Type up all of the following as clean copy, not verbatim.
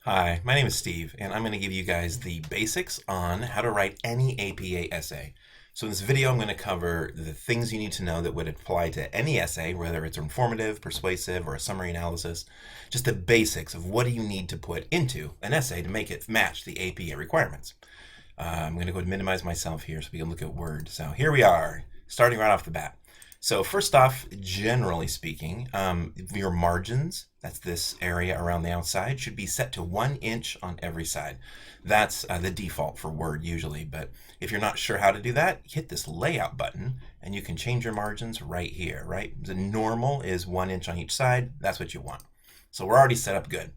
Hi, my name is Steve, and I'm going to give you guys the basics on how to write any APA essay. So in this video, I'm going to cover the things you need to know that would apply to any essay, whether it's informative, persuasive, or a summary analysis. Just the basics of what do you need to put into an essay to make it match the APA requirements. I'm going to go and minimize myself here so we can look at Word. So here we are, starting right off the bat. So first off, generally speaking, your margins, that's this area around the outside, should be set to 1 inch on every side. That's the default for Word usually, but if you're not sure how to do that, hit this layout button and you can change your margins right here, right? The normal is 1 inch on each side. That's what you want. So we're already set up good.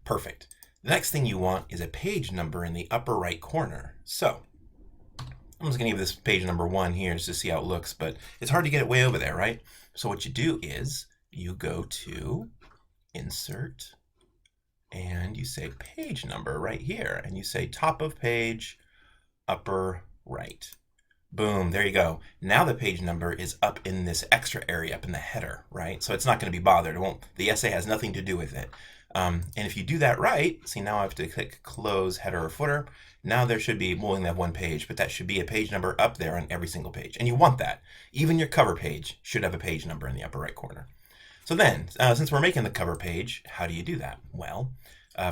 Perfect. The next thing you want is a page number in the upper right corner. So I'm just going to give this page number 1 here just to see how it looks, but it's hard to get it way over there, right? So what you do is you go to Insert, and you say page number right here, and you say top of page, upper right. Boom, there you go. Now the page number is up in this extra area, up in the header, right? So it's not going to be bothered. The essay has nothing to do with it. And if you do that right, see, now I have to click close header or footer. Now there should be, we'll only have 1 page, but that should be a page number up there on every single page. And you want that. Even your cover page should have a page number in the upper right corner. So then, since we're making the cover page, how do you do that? Well,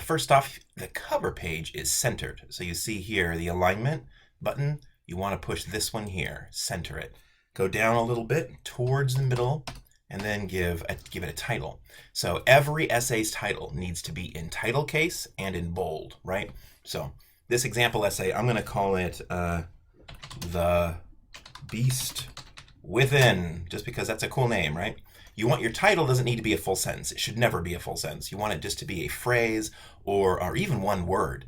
first off, the cover page is centered. So you see here the alignment button. You want to push this one here, center it. Go down a little bit towards the middle, and then give it a title. So every essay's title needs to be in title case and in bold, right? So this example essay, I'm going to call it The Beast Within, just because that's a cool name, right? You want your title doesn't need to be a full sentence. It should never be a full sentence. You want it just to be a phrase or even one word.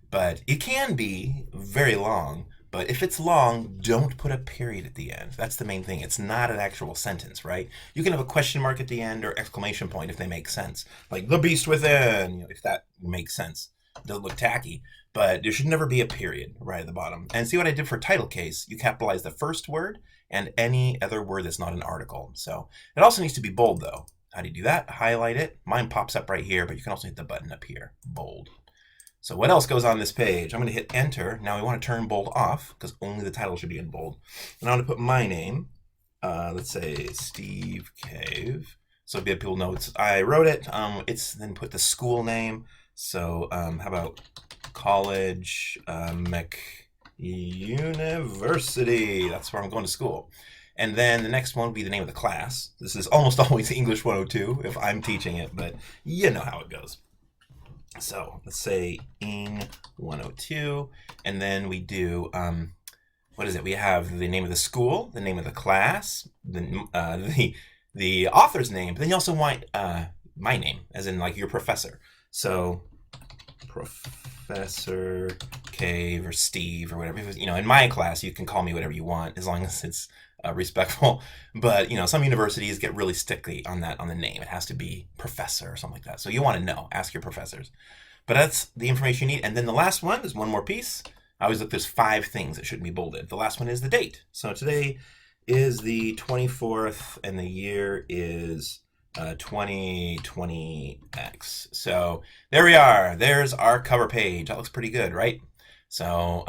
But it can be very long. But if it's long, don't put a period at the end. That's the main thing. It's not an actual sentence, right? You can have a question mark at the end or exclamation point if they make sense. Like, the beast within, if that makes sense. It doesn't look tacky. But there should never be a period right at the bottom. And see what I did for title case? You capitalize the first word and any other word that's not an article. So it also needs to be bold, though. How do you do that? Highlight it. Mine pops up right here, but you can also hit the button up here. Bold. So what else goes on this page? I'm going to hit enter. Now we want to turn bold off because only the title should be in bold. And I'm going to put my name. Let's say Steve Cave. So people know I wrote it. Then put the school name. So how about College University? That's where I'm going to school. And then the next one will be the name of the class. This is almost always English 102 if I'm teaching it, but you know how it goes. So let's say Eng 102, and then we do, what is it? We have the name of the school, the name of the class, the author's name, but then you also want my name, as in like your professor. So Professor Cave or Steve or whatever. In my class, you can call me whatever you want as long as it's respectful. But some universities get really sticky on the name. It has to be professor or something like that. So you want to know. Ask your professors. But that's the information you need. And then the last one, there's one more piece. I always look, there's 5 things that shouldn't be bolded. The last one is the date. So today is the 24th, and the year is 2020X. So there we are. There's our cover page. That looks pretty good, right? So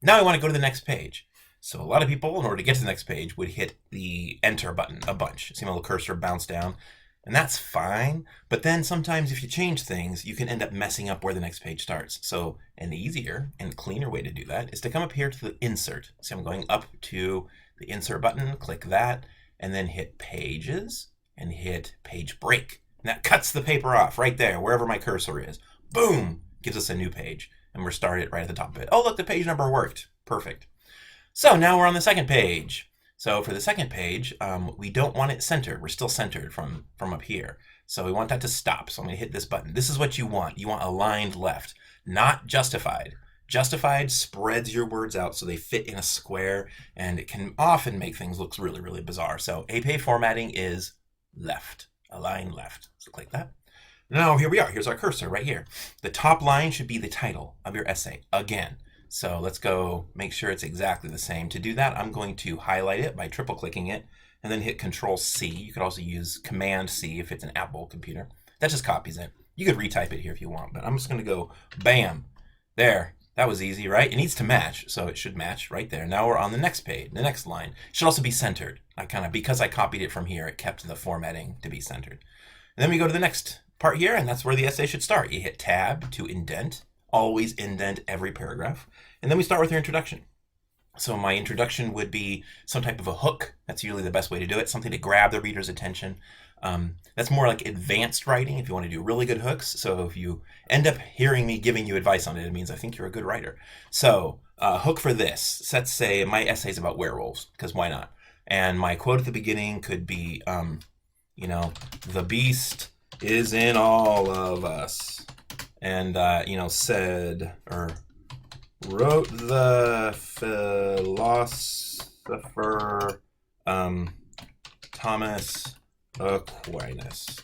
now I want to go to the next page. So a lot of people, in order to get to the next page, would hit the enter button a bunch. See my little cursor bounce down? And that's fine. But then sometimes if you change things, you can end up messing up where the next page starts. So an easier and cleaner way to do that is to come up here to the insert. So I'm going up to the insert button, click that, and then hit pages and hit page break. And that cuts the paper off right there, wherever my cursor is. Boom! Gives us a new page. And we're started right at the top of it. Oh, look, the page number worked. Perfect. So now we're on the second page. So for the second page, we don't want it centered. We're still centered from up here. So we want that to stop. So I'm going to hit this button. This is what you want. You want aligned left, not justified. Justified spreads your words out so they fit in a square, and it can often make things look really, really bizarre. So APA formatting is left, align left. So click that. Now here we are. Here's our cursor right here. The top line should be the title of your essay again. So let's go make sure it's exactly the same. To do that, I'm going to highlight it by triple clicking it and then hit Control C. You could also use Command C if it's an Apple computer. That just copies it. You could retype it here if you want, but I'm just going to go bam. There. That was easy, right? It needs to match, so it should match right there. Now we're on the next page, the next line. It should also be centered. Because I copied it from here, it kept the formatting to be centered. And then we go to the next part here, and that's where the essay should start. You hit tab to indent. Always indent every paragraph. And then we start with your introduction. So my introduction would be some type of a hook. That's usually the best way to do it. Something to grab the reader's attention. That's more like advanced writing if you want to do really good hooks. So if you end up hearing me giving you advice on it, it means I think you're a good writer. So hook for this. Let's say my essay's about werewolves, because why not? And my quote at the beginning could be, the beast is in all of us. And, said, or wrote the philosopher Thomas Aquinas.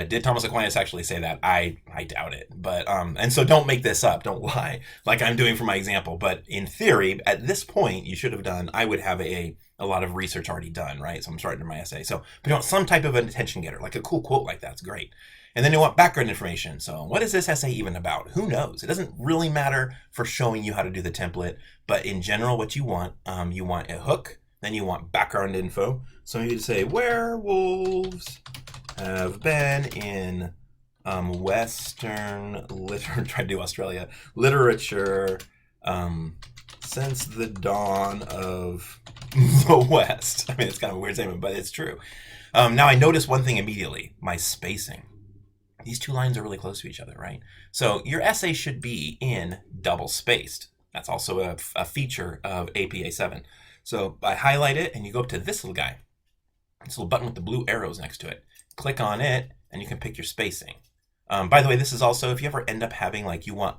Did Thomas Aquinas actually say that? I doubt it. But and so don't make this up. Don't lie like I'm doing for my example. But in theory, at this point, you should have done. I would have a lot of research already done, right? So I'm starting my essay. So, but you want some type of an attention getter, like a cool quote like that's great. And then you want background information. So what is this essay even about? Who knows? It doesn't really matter for showing you how to do the template. But in general, what you want a hook. Then you want background info. So you say werewolves have been in Western literature, try to do Australia, literature since the dawn of the West. I mean, it's kind of a weird statement, but it's true. Now I notice one thing immediately, my spacing. These two lines are really close to each other, right? So your essay should be in double spaced. That's also a feature of APA 7. So I highlight it and you go up to this little guy, this little button with the blue arrows next to it. Click on it and you can pick your spacing. By the way, this is also, if you ever end up having you want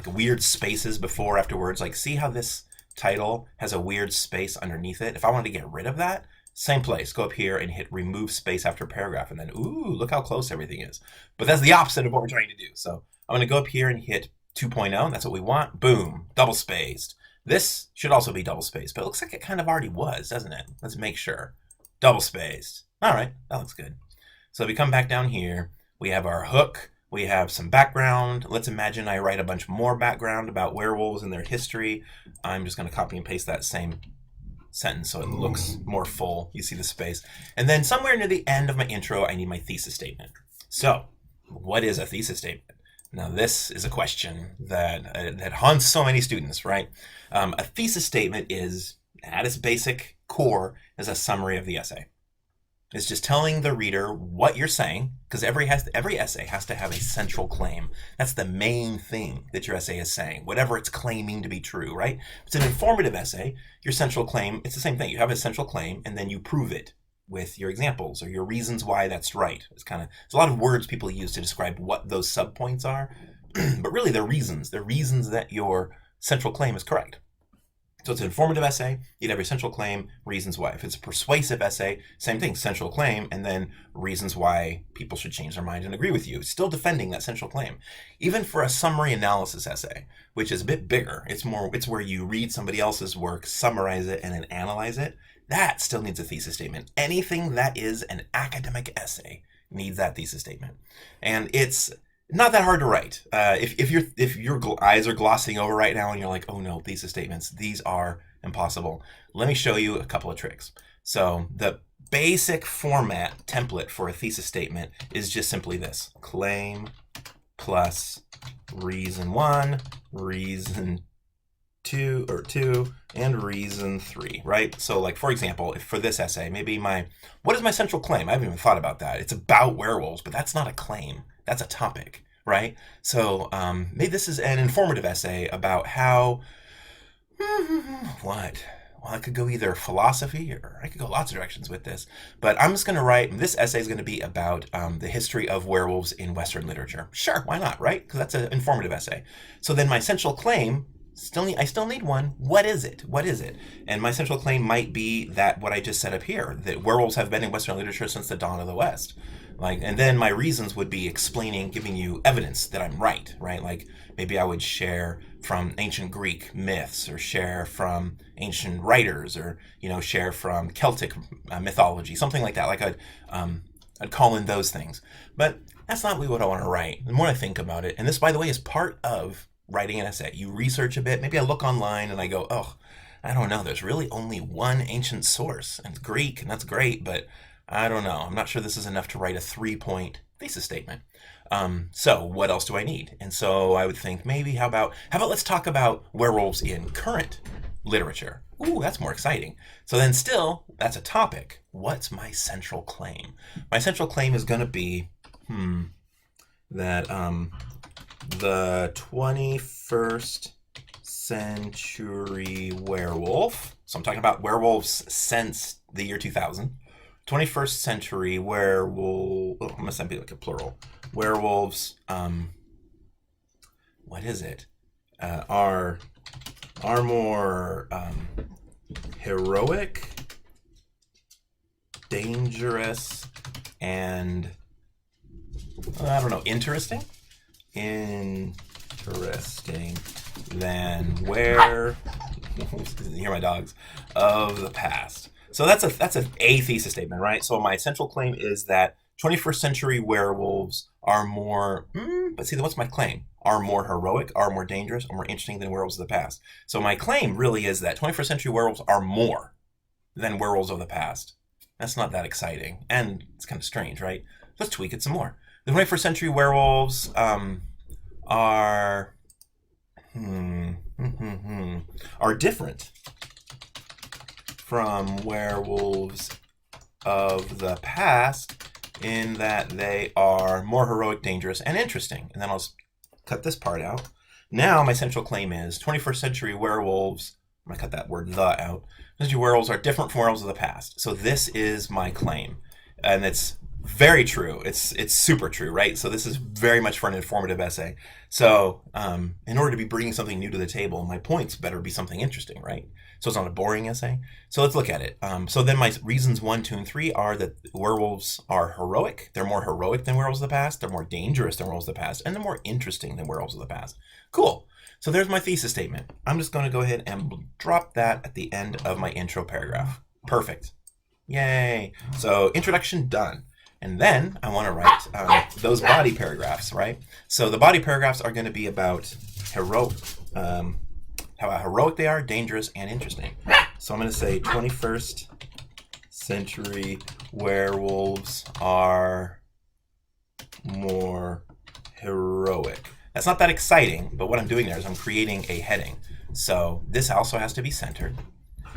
weird spaces before or afterwards, see how this title has a weird space underneath it? If I wanted to get rid of that, same place, go up here and hit remove space after paragraph, and then, ooh, look how close everything is. But that's the opposite of what we're trying to do. So I'm going to go up here and hit 2.0. That's what we want. Boom, double spaced. This should also be double spaced, but it looks like it kind of already was, doesn't it? Let's make sure. Double spaced. All right, that looks good. So if we come back down here, we have our hook. We have some background. Let's imagine I write a bunch more background about werewolves and their history. I'm just going to copy and paste that same sentence so it looks more full. You see the space. And then somewhere near the end of my intro, I need my thesis statement. So what is a thesis statement? Now, this is a question that haunts so many students, right? A thesis statement is, at its basic core, is a summary of the essay. It's just telling the reader what you're saying, because every essay has to have a central claim. That's the main thing that your essay is saying, whatever it's claiming to be true, right? If it's an informative essay, your central claim, it's the same thing. You have a central claim, and then you prove it with your examples or your reasons why that's right. There's a lot of words people use to describe what those subpoints are, but really they're reasons. They're reasons that your central claim is correct. So it's an informative essay, you'd have your central claim, reasons why. If it's a persuasive essay, same thing, central claim, and then reasons why people should change their mind and agree with you. Still defending that central claim. Even for a summary analysis essay, which is a bit bigger, it's where you read somebody else's work, summarize it, and then analyze it. That still needs a thesis statement. Anything that is an academic essay needs that thesis statement. And it's not that hard to write. If your eyes are glossing over right now and you're like, oh no, thesis statements, these are impossible. Let me show you a couple of tricks. So the basic format template for a thesis statement is just simply this: claim plus reason 1, reason 2, and reason 3, right? So for example, if for this essay, maybe what is my central claim? I haven't even thought about that. It's about werewolves, but that's not a claim. That's a topic, right? So maybe this is an informative essay about how, what? Well, I could go either philosophy or I could go lots of directions with this. But I'm just going to write, this essay is going to be about the history of werewolves in Western literature. Sure, why not, right? Because that's an informative essay. So then my central claim, I still need one. What is it? What is it? And my central claim might be that what I just set up here, that werewolves have been in Western literature since the dawn of the West. And then my reasons would be explaining, giving you evidence that I'm right? Maybe I would share from ancient Greek myths, or share from ancient writers, or share from Celtic mythology, something like that. I'd call in those things. But that's not really what I want to write. The more I think about it, and this, by the way, is part of writing an essay. You research a bit. Maybe I look online and I go, oh, I don't know. There's really only one ancient source, and it's Greek, and that's great, but I don't know. I'm not sure this is enough to write a 3-point thesis statement. So what else do I need? And so I would think maybe how about let's talk about werewolves in current literature. Ooh, that's more exciting. So then still, that's a topic. What's my central claim? My central claim is going to be that the 21st century werewolf, so I'm talking about werewolves since the year 2000, 21st century werewolf, oh, I'm going to be like a plural, werewolves, what is it, are more heroic, dangerous, and I don't know, interesting than hear my dogs, of the past. So that's a thesis statement, right? So my central claim is that 21st century werewolves are more, but see, what's my claim? Are more heroic, are more dangerous, or more interesting than werewolves of the past. So my claim really is that 21st century werewolves are more than werewolves of the past. That's not that exciting, and it's kind of strange, right? Let's tweak it some more. The 21st century werewolves are different from werewolves of the past in that they are more heroic, dangerous, and interesting. And then I'll cut this part out. Now my central claim is 21st century werewolves, I'm going to cut that word "the" out. Century werewolves are different from werewolves of the past. So this is my claim. And it's very true. It's super true, right? So this is very much for an informative essay. So in order to be bringing something new to the table, my points better be something interesting, right? So it's not a boring essay. So let's look at it. So then my reasons 1, 2, and 3 are that werewolves are heroic. They're more heroic than werewolves of the past. They're more dangerous than werewolves of the past. And they're more interesting than werewolves of the past. Cool. So there's my thesis statement. I'm just going to go ahead and drop that at the end of my intro paragraph. Perfect. Yay. So introduction done. And then I want to write those body paragraphs, right? So the body paragraphs are going to be about how heroic they are, dangerous, and interesting. So I'm going to say 21st century werewolves are more heroic. That's not that exciting, but what I'm doing there is I'm creating a heading. So this also has to be centered.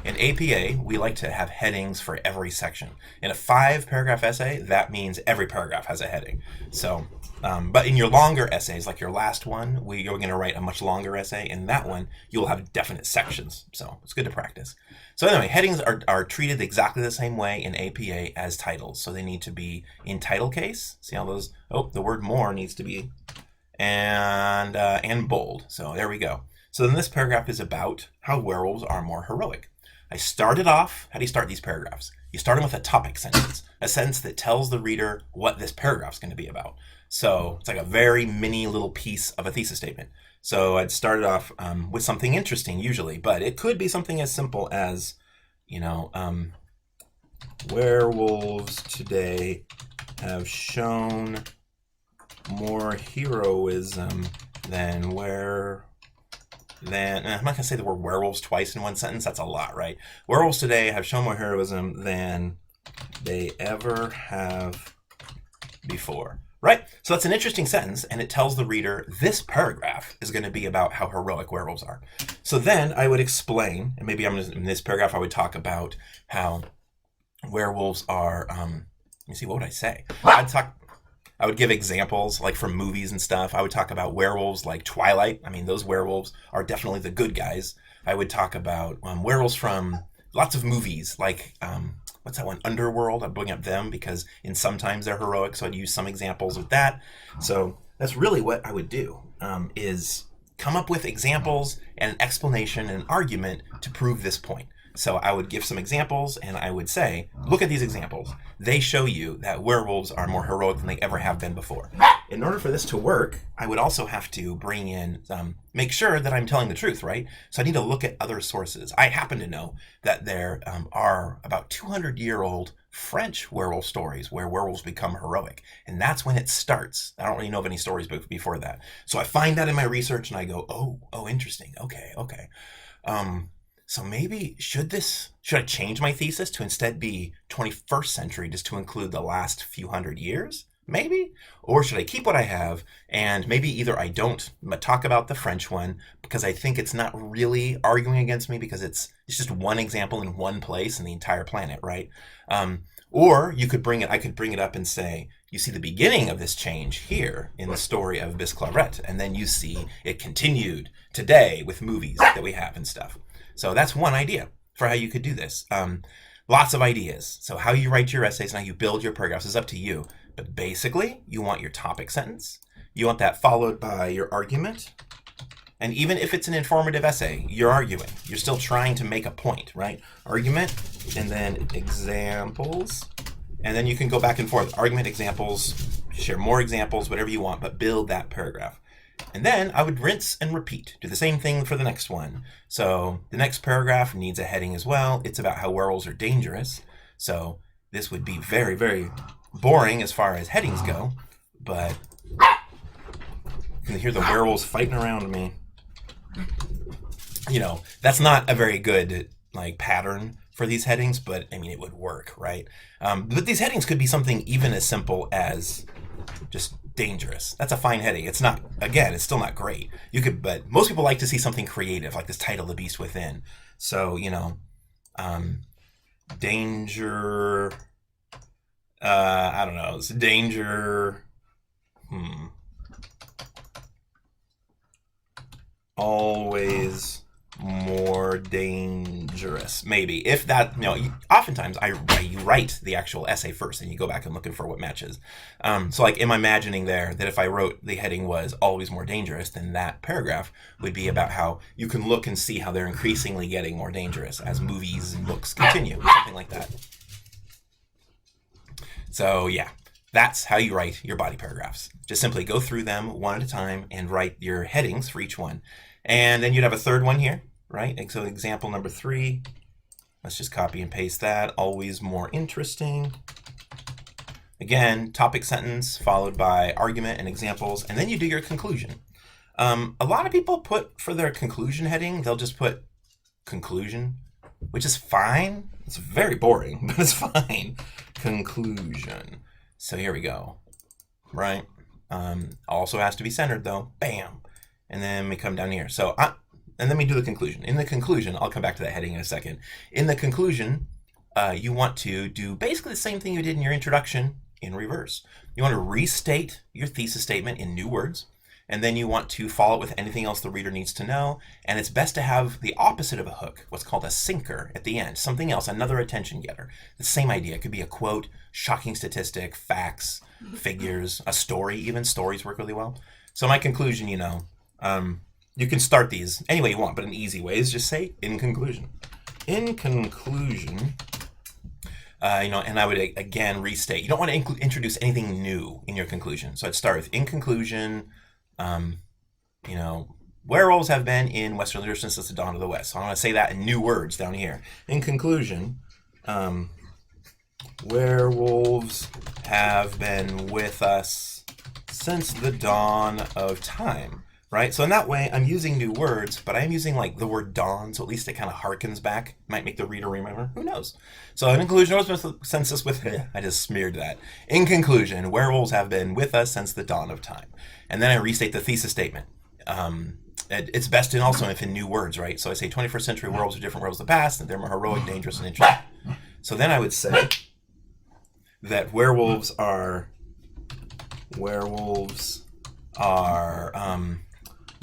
In APA, we like to have headings for every section. In a 5-paragraph essay, that means every paragraph has a heading. So, but in your longer essays, like your last one, you're going to write a much longer essay. In that one, you'll have definite sections. So it's good to practice. So anyway, headings are treated exactly the same way in APA as titles. So they need to be in title case. See how those? Oh, the word "more" needs to be and bold. So there we go. So then this paragraph is about how werewolves are more heroic. I started off, how do you start these paragraphs? You start them with a topic sentence, a sentence that tells the reader what this paragraph is going to be about. So it's like a very mini little piece of a thesis statement. So I'd started off with something interesting usually, but it could be something as simple as, werewolves today have shown more heroism than I'm not going to say the word werewolves twice in one sentence. That's a lot, right? Werewolves today have shown more heroism than they ever have before, right? So that's an interesting sentence, and it tells the reader this paragraph is going to be about how heroic werewolves are. So then I would explain, and maybe in this paragraph I would talk about how werewolves are, let me see, what would I say? I would give examples like from movies and stuff. I would talk about werewolves like Twilight. I mean, those werewolves are definitely the good guys. I would talk about werewolves from lots of movies like, what's that one? Underworld. I'd bring up them because sometimes they're heroic. So I'd use some examples of that. So that's really what I would do is come up with examples and an explanation and an argument to prove this point. So I would give some examples and I would say, look at these examples. They show you that werewolves are more heroic than they ever have been before. in order for this to work, I would also have to bring in, make sure that I'm telling the truth, right? So I need to look at other sources. I happen to know that there are about 200-year-old French werewolf stories where werewolves become heroic. And that's when it starts. I don't really know of any stories before that. So I find that in my research and I go, oh, interesting. Okay. So maybe should I change my thesis to instead be 21st century just to include the last few hundred years? Maybe? Or should I keep what I have and maybe either I don't talk about the French one because I think it's not really arguing against me because it's just one example in one place in the entire planet, right? Or I could bring it up and say, you see the beginning of this change here in the story of Bisclavret, and then you see it continued today with movies that we have and stuff. So that's one idea for how you could do this. Lots of ideas. So how you write your essays and how you build your paragraphs is up to you. But basically, you want your topic sentence. You want that followed by your argument. And even if it's an informative essay, you're arguing. You're still trying to make a point, right? Argument, and then examples. And then you can go back and forth. Argument, examples, share more examples, whatever you want, but build that paragraph. And then I would rinse and repeat. Do the same thing for the next one. So the next paragraph needs a heading as well. It's about how werewolves are dangerous. So this would be very, very boring as far as headings go. But you can hear the werewolves fighting around me. That's not a very good pattern for these headings, but I mean, it would work, right? But these headings could be something even as simple as just dangerous. That's a fine heading. It's not, again, it's still not great. But most people like to see something creative, like this title, The Beast Within. So, danger, I don't know, it's danger, always more dangerous, maybe. If that, oftentimes you write the actual essay first and you go back and looking for what matches. So am I imagining there that if I wrote the heading was always more dangerous, then that paragraph would be about how you can look and see how they're increasingly getting more dangerous as movies and books continue, something like that. So yeah, that's how you write your body paragraphs. Just simply go through them one at a time and write your headings for each one. And then you'd have a third one here, right? So example number 3, let's just copy and paste that. Always more interesting. Again, topic sentence followed by argument and examples, and then you do your conclusion. A lot of people put for their conclusion heading, they'll just put conclusion, which is fine. It's very boring, but it's fine. Conclusion. So here we go, right? Also has to be centered though. Bam. And then we come down here. So, and then we do the conclusion. In the conclusion, I'll come back to that heading in a second. In the conclusion, you want to do basically the same thing you did in your introduction in reverse. You want to restate your thesis statement in new words, and then you want to follow it with anything else the reader needs to know. And it's best to have the opposite of a hook, what's called a sinker at the end, something else, another attention getter. The same idea. It could be a quote, shocking statistic, facts, figures, a story. Even stories work really well. So my conclusion, you can start these any way you want, but an easy way is just say in conclusion. In conclusion, and I would again restate. You don't want to introduce anything new in your conclusion. So I'd start with in conclusion. Werewolves have been in Western literature since the dawn of the West. So I'm going to say that in new words down here. In conclusion, werewolves have been with us since the dawn of time. Right? So in that way, I'm using new words, but I'm using the word dawn, so at least it kind of harkens back. Might make the reader remember. Who knows? So in conclusion, I just smeared that. In conclusion, werewolves have been with us since the dawn of time. And then I restate the thesis statement. It's best if in new words, right? So I say 21st century werewolves are different werewolves of the past, and they're more heroic, dangerous, and interesting. So then I would say that werewolves are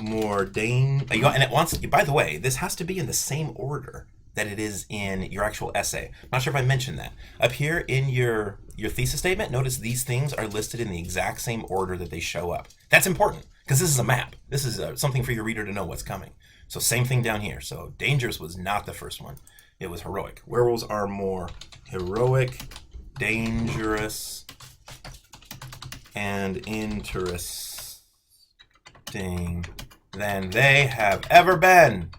more and it wants, by the way, this has to be in the same order that it is in your actual essay. I'm not sure if I mentioned that. Up here in your thesis statement, notice these things are listed in the exact same order that they show up. That's important because this is a map. This is something for your reader to know what's coming. So same thing down here. So dangerous was not the first one. It was heroic. Werewolves are more heroic, dangerous, and interesting than they have ever been.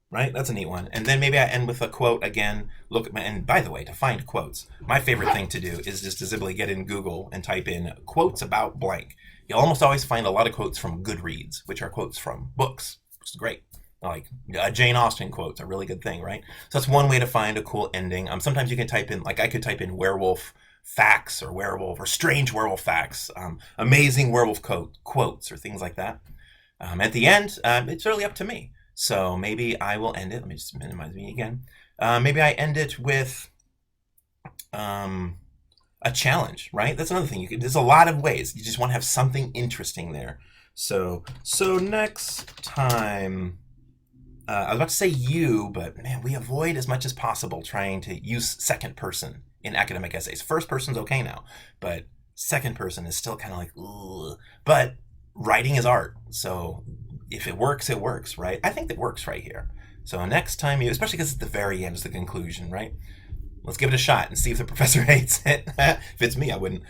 Right? That's a neat one. And then maybe I end with a quote again. Look, and by the way, to find quotes, my favorite thing to do is just to simply get in Google and type in quotes about blank. You'll almost always find a lot of quotes from Goodreads, which are quotes from books, which is great. Like Jane Austen quotes, a really good thing, right? So that's one way to find a cool ending. Sometimes you can type in, like I could type in werewolf facts or werewolf or strange werewolf facts, amazing werewolf quotes or things like that. At the end, it's really up to me. So maybe I will end it. Let me just minimize me again. Maybe I end it with a challenge, right? That's another thing. There's a lot of ways. You just want to have something interesting there. So next time, I was about to say you, but man, we avoid as much as possible trying to use second person in academic essays. First person's okay now, but second person is still kind of like, ugh. But writing is art, so if it works, it works, right? I think it works right here. So next time you, especially because it's the very end, it's the conclusion, right? Let's give it a shot and see if the professor hates it. If it's me, I wouldn't.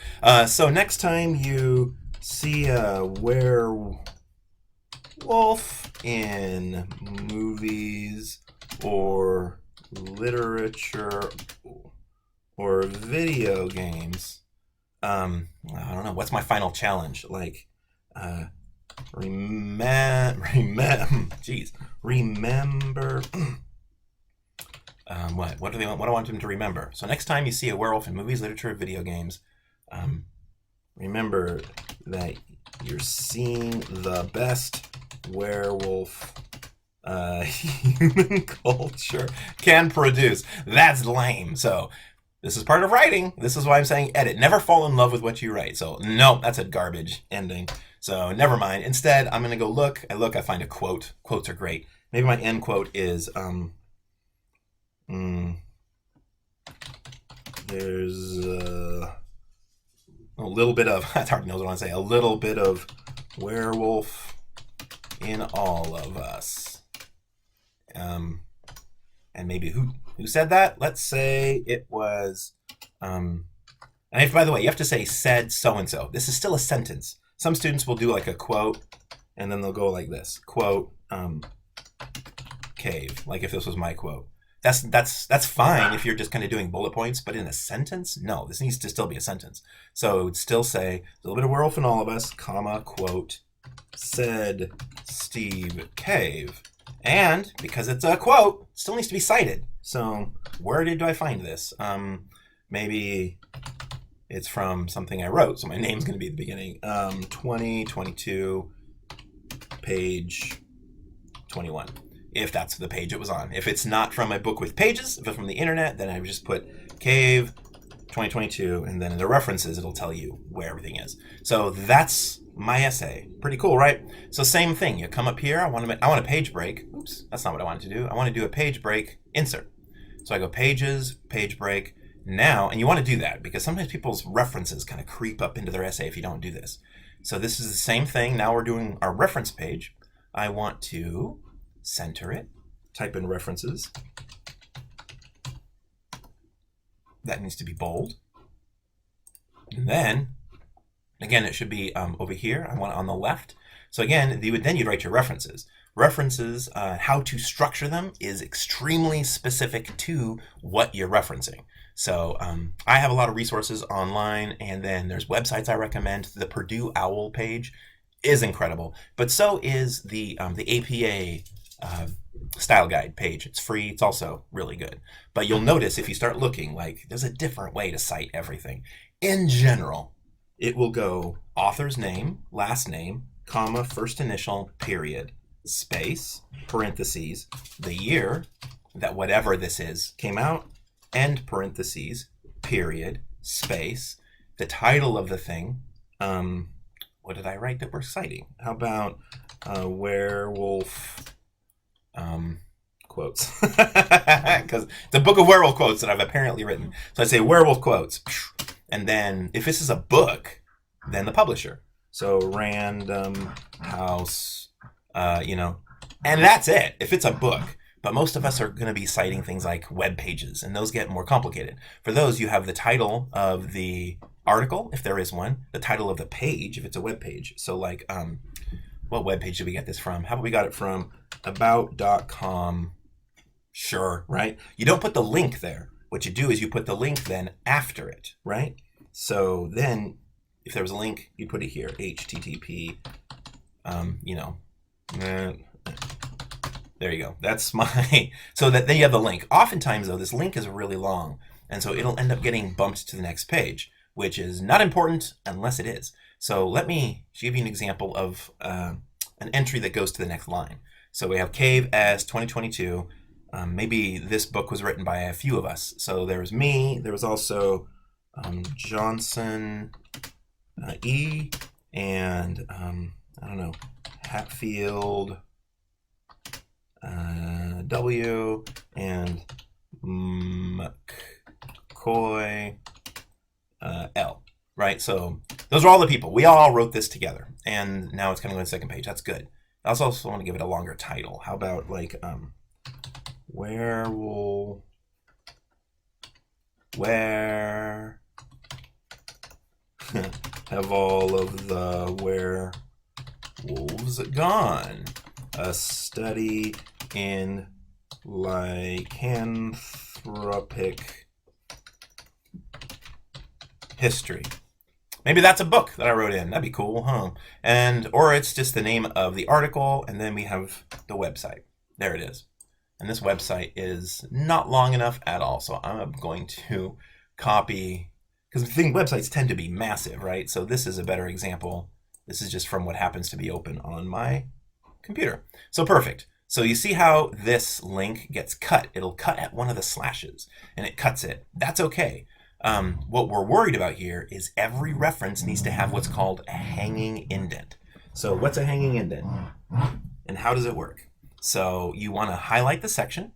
So next time you see a werewolf in movies or literature or video games, I don't know, what's my final challenge? Like, remember what do they want? What do I want them to remember? So next time you see a werewolf in movies, literature, video games, remember that you're seeing the best werewolf human culture can produce. That's lame. So this is part of writing. This is why I'm saying edit. Never fall in love with what you write. So no, that's a garbage ending. So never mind. Instead, I'm going to go look. I find a quote. Quotes are great. Maybe my end quote is, there's a little bit of, it's hard to know what I want to say, a little bit of werewolf in all of us. And maybe who said that? Let's say it was, and if, by the way, you have to say said so-and-so. This is still a sentence. Some students will do like a quote, and then they'll go like this. Quote, cave, like if this was my quote. That's fine if you're just kind of doing bullet points, but in a sentence, no, this needs to still be a sentence. So it would still say, a little bit of werewolf in all of us, comma, quote, said Steve Cave. And because it's a quote, it still needs to be cited. So where do I find this? Maybe it's from something I wrote, so my name's going to be at the beginning. 2022, page 21, if that's the page it was on. If it's not from a book with pages, if it's from the internet, then I would just put Cave 2022, and then in the references, it'll tell you where everything is. So that's my essay. Pretty cool, right? So same thing. You come up here. I want a page break. Oops, that's not what I wanted to do. I want to do a page break insert. So I go pages, page break. Now, and you want to do that because sometimes people's references kind of creep up into their essay if you don't do this. So this is the same thing. Now we're doing our reference page. I want to center it, type in references. That needs to be bold. And then, again, it should be over here. I want it on the left. So again, you'd write your references. References, how to structure them is extremely specific to what you're referencing. So I have a lot of resources online, and then there's websites I recommend. The Purdue OWL page is incredible, but so is the APA style guide page. It's free. It's also really good. But you'll notice if you start looking, like there's a different way to cite everything. In general, it will go author's name, last name, comma, first initial, period, space, parentheses, the year that whatever this is came out, end parentheses, period, space, the title of the thing. What did I write that we're citing? How about werewolf quotes? Because the book of werewolf quotes that I've apparently written. So I say werewolf quotes. And then if this is a book, then the publisher. So Random House, and that's it. If it's a book. But most of us are going to be citing things like web pages, and those get more complicated. For those, you have the title of the article, if there is one, the title of the page, if it's a web page. So like, what web page did we get this from? How about we got it from about.com? Sure, right? You don't put the link there. What you do is you put the link then after it, right? So then if there was a link, you put it here, HTTP, there you go. That's my, so that then you have the link. Oftentimes though, this link is really long, and so it'll end up getting bumped to the next page, which is not important unless it is. So let me give you an example of an entry that goes to the next line. So we have Cave as 2022. Maybe this book was written by a few of us. So there was me, there was also Johnson E, and I don't know, Hatfield W, and McCoy L, right? So those are all the people. We all wrote this together, and now it's coming on the second page. That's good. I also want to give it a longer title. How about like where have all of the werewolves gone? A study in lycanthropic history. Maybe that's a book that I wrote in. That'd be cool, huh? Or it's just the name of the article, and then we have the website. There it is. And this website is not long enough at all, so I'm going to copy, because the thing, websites tend to be massive, right? So this is a better example. This is just from what happens to be open on my computer. So perfect. So you see how this link gets cut. It'll cut at one of the slashes, and it cuts it. That's okay. What we're worried about here is every reference needs to have what's called a hanging indent. So what's a hanging indent? And how does it work? So you want to highlight the section.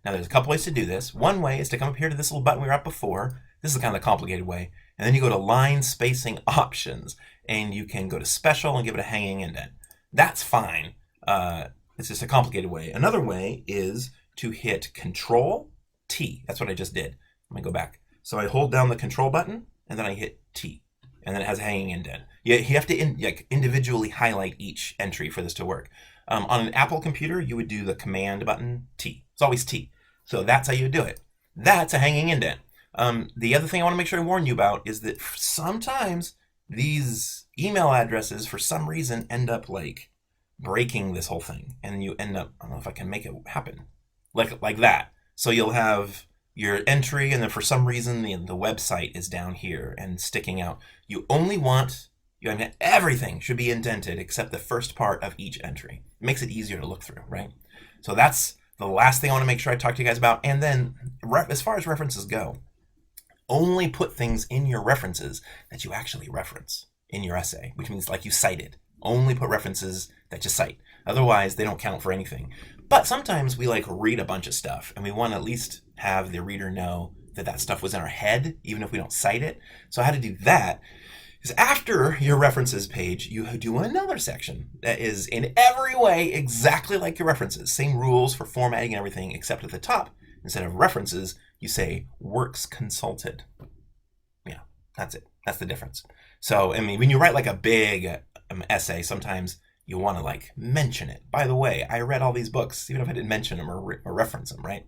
Now there's a couple ways to do this. One way is to come up here to this little button we were at before. This is kind of the complicated way. And then you go to line spacing options, and you can go to special and give it a hanging indent. That's fine. It's just a complicated way. Another way is to hit Control T. That's what I just did. Let me go back. So I hold down the Control button, and then I hit T, and then it has a hanging indent. You have to individually highlight each entry for this to work. On an Apple computer, you would do the Command button T. It's always T. So that's how you do it. That's a hanging indent. The other thing I want to make sure I warn you about is that sometimes these email addresses, for some reason, end up like breaking this whole thing, and you end up, I don't know if I can make it happen, like that. So you'll have your entry, and then for some reason the website is down here and sticking out. You only want, everything should be indented except the first part of each entry. It makes it easier to look through, right? So that's the last thing I want to make sure I talk to you guys about. And then as far as references go, only put things in your references that you actually reference in your essay, which means like you cited. Only put references that you cite. Otherwise, they don't count for anything. But sometimes we like read a bunch of stuff, and we want to at least have the reader know that that stuff was in our head, even if we don't cite it. So how to do that is after your references page, you do another section that is in every way exactly like your references. Same rules for formatting and everything, except at the top, instead of references, you say works consulted. Yeah, that's it. That's the difference. So, I mean, when you write like a big essay, sometimes you want to like mention it. By the way, I read all these books, even if I didn't mention them or reference them, right?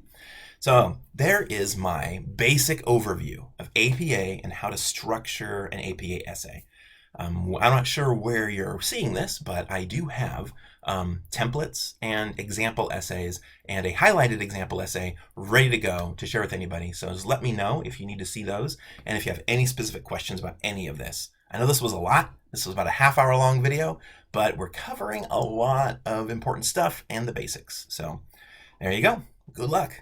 So there is my basic overview of APA and how to structure an APA essay. I'm not sure where you're seeing this, but I do have templates and example essays and a highlighted example essay ready to go to share with anybody. So just let me know if you need to see those and if you have any specific questions about any of this. I know this was a lot. This was about a half-hour long video, but we're covering a lot of important stuff and the basics. So there you go. Good luck.